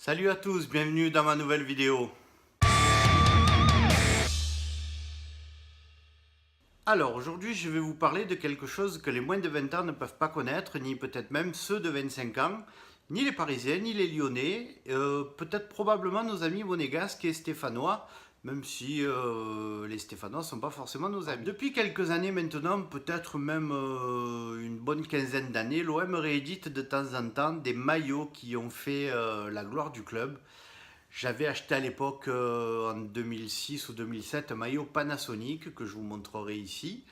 Salut à tous, bienvenue dans ma nouvelle vidéo. Alors aujourd'hui je vais vous parler de quelque chose que les moins de 20 ans ne peuvent pas connaître, ni peut-être même ceux de 25 ans, ni les Parisiens, ni les Lyonnais, peut-être probablement nos amis monégasques et stéphanois, même si les Stéphanois ne sont pas forcément nos amis. Depuis quelques années maintenant, peut-être même une bonne quinzaine d'années, l'OM réédite de temps en temps des maillots qui ont fait la gloire du club. J'avais acheté à l'époque, en 2006 ou 2007, un maillot Panasonic que je vous montrerai ici.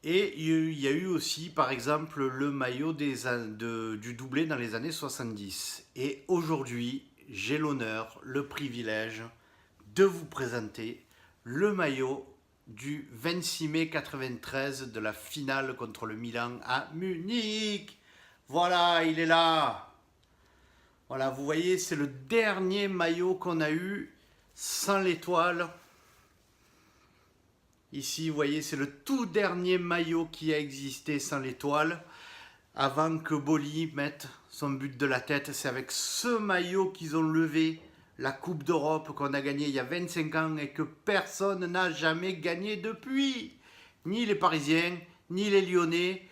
Et il y a eu aussi, par exemple, le maillot du doublé dans les années 70. Et aujourd'hui, j'ai l'honneur, le privilège de vous présenter le maillot du 26 mai 93 de la finale contre le Milan à Munich. Voilà, il est là. Voilà, vous voyez, c'est le dernier maillot qu'on a eu sans l'étoile. Ici, vous voyez, c'est le tout dernier maillot qui a existé sans l'étoile. Avant que Boli mette son but de la tête, c'est avec ce maillot qu'ils ont levé la Coupe d'Europe qu'on a gagnée il y a 25 ans et que personne n'a jamais gagné depuis. Ni les Parisiens, ni les Lyonnais.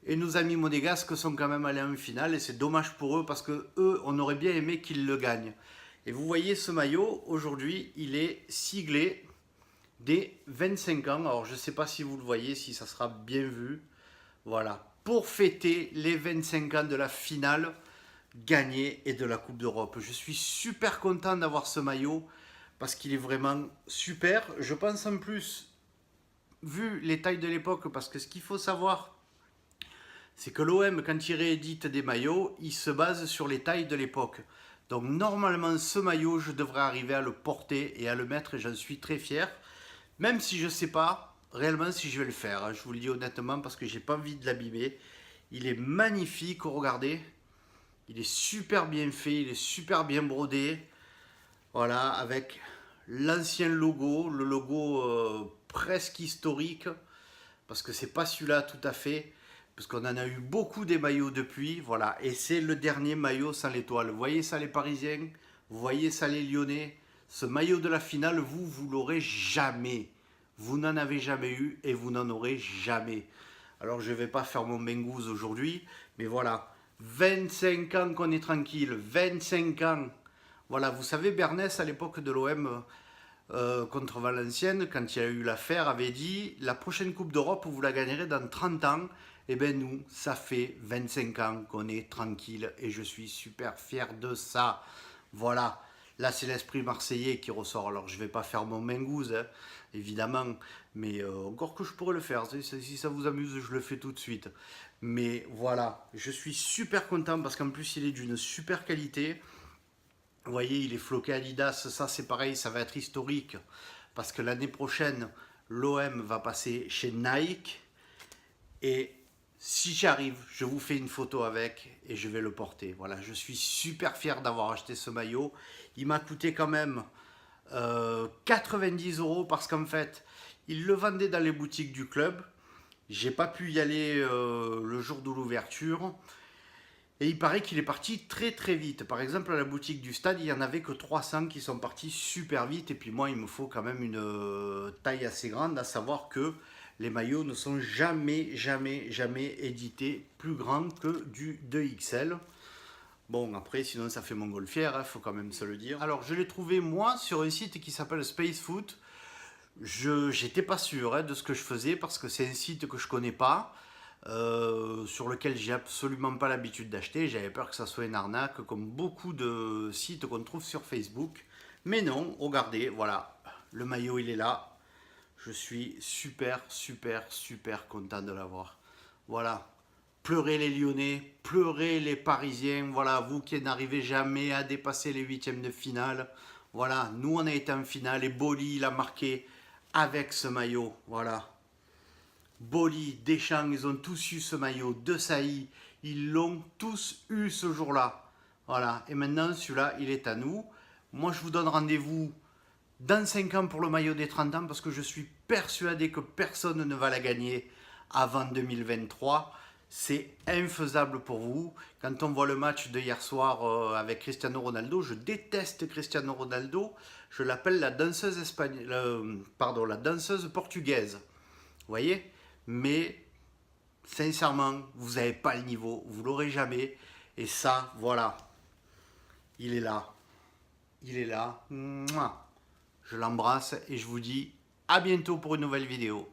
Et nos amis monégasques sont quand même allés en finale et c'est dommage pour eux parce que eux, on aurait bien aimé qu'ils le gagnent. Et vous voyez ce maillot, aujourd'hui, il est siglé des 25 ans. Alors je ne sais pas si vous le voyez, si ça sera bien vu. Voilà, pour fêter les 25 ans de la finale gagnée et de la Coupe d'Europe. Je suis super content d'avoir ce maillot parce qu'il est vraiment super. Je pense en plus, vu les tailles de l'époque, parce que ce qu'il faut savoir, c'est que l'OM, quand il réédite des maillots, il se base sur les tailles de l'époque. Donc normalement, ce maillot, je devrais arriver à le porter et à le mettre et j'en suis très fier. Même si je ne sais pas réellement si je vais le faire. Je vous le dis honnêtement parce que j'ai pas envie de l'abîmer. Il est magnifique, regardez. Il est super bien fait, il est super bien brodé. Voilà, avec l'ancien logo, le logo presque historique. Parce que c'est pas celui-là tout à fait. Parce qu'on en a eu beaucoup des maillots depuis. Voilà, et c'est le dernier maillot sans l'étoile. Vous voyez ça les Parisiens? Vous voyez ça les Lyonnais? Ce maillot de la finale, vous l'aurez jamais. Vous n'en avez jamais eu et vous n'en aurez jamais. Alors je ne vais pas faire mon bengouze aujourd'hui, mais voilà. 25 ans qu'on est tranquille, 25 ans. Voilà, vous savez, Bernès, à l'époque de l'OM contre Valenciennes, quand il y a eu l'affaire, avait dit la prochaine Coupe d'Europe, vous la gagnerez dans 30 ans. Eh bien nous, ça fait 25 ans qu'on est tranquille et je suis super fier de ça. Voilà, là c'est l'esprit marseillais qui ressort. Alors je ne vais pas faire mon mengouze, hein, évidemment, mais encore que je pourrais le faire. Si ça vous amuse, je le fais tout de suite. Mais voilà, je suis super content parce qu'en plus il est d'une super qualité. Vous voyez, il est floqué Adidas, ça c'est pareil, ça va être historique parce que l'année prochaine, l'OM va passer chez Nike et si j'y arrive, je vous fais une photo avec et je vais le porter. Voilà, je suis super fier d'avoir acheté ce maillot. Il m'a coûté quand même 90 € parce qu'en fait, il le vendait dans les boutiques du club. J'ai pas pu y aller le jour de l'ouverture. Et il paraît qu'il est parti très très vite. Par exemple, à la boutique du stade, il n'y en avait que 300 qui sont partis super vite. Et puis moi, il me faut quand même une taille assez grande, à savoir que les maillots ne sont jamais édités plus grands que du 2XL. Bon, après, sinon ça fait montgolfière, faut quand même se le dire. Alors, je l'ai trouvé, moi, sur un site qui s'appelle Space Foot. J'étais pas sûr de ce que je faisais parce que c'est un site que je connais pas. Sur lequel j'ai absolument pas l'habitude d'acheter. J'avais peur que ça soit une arnaque, comme beaucoup de sites qu'on trouve sur Facebook. Mais non, regardez, voilà, le maillot il est là. Je suis super content de l'avoir. Voilà, pleurez les Lyonnais, pleurez les Parisiens. Voilà, vous qui n'arrivez jamais à dépasser les huitièmes de finale. Voilà, nous on a été en finale et Boli il a marqué avec ce maillot. Voilà. Boli, Deschamps, ils ont tous eu ce maillot. De Sailly, ils l'ont tous eu ce jour-là. Voilà, et maintenant celui-là, il est à nous. Moi, je vous donne rendez-vous dans 5 ans pour le maillot des 30 ans parce que je suis persuadé que personne ne va la gagner avant 2023. c'est infaisable pour vous. Quand on voit le match de hier soir avec Cristiano Ronaldo, je déteste Cristiano Ronaldo, je l'appelle la danseuse espagnole, pardon, la danseuse portugaise. Vous voyez? Mais sincèrement, vous n'avez pas le niveau, vous l'aurez jamais. Et ça, voilà, il est là. Il est là. Mouah. Je l'embrasse et je vous dis à bientôt pour une nouvelle vidéo.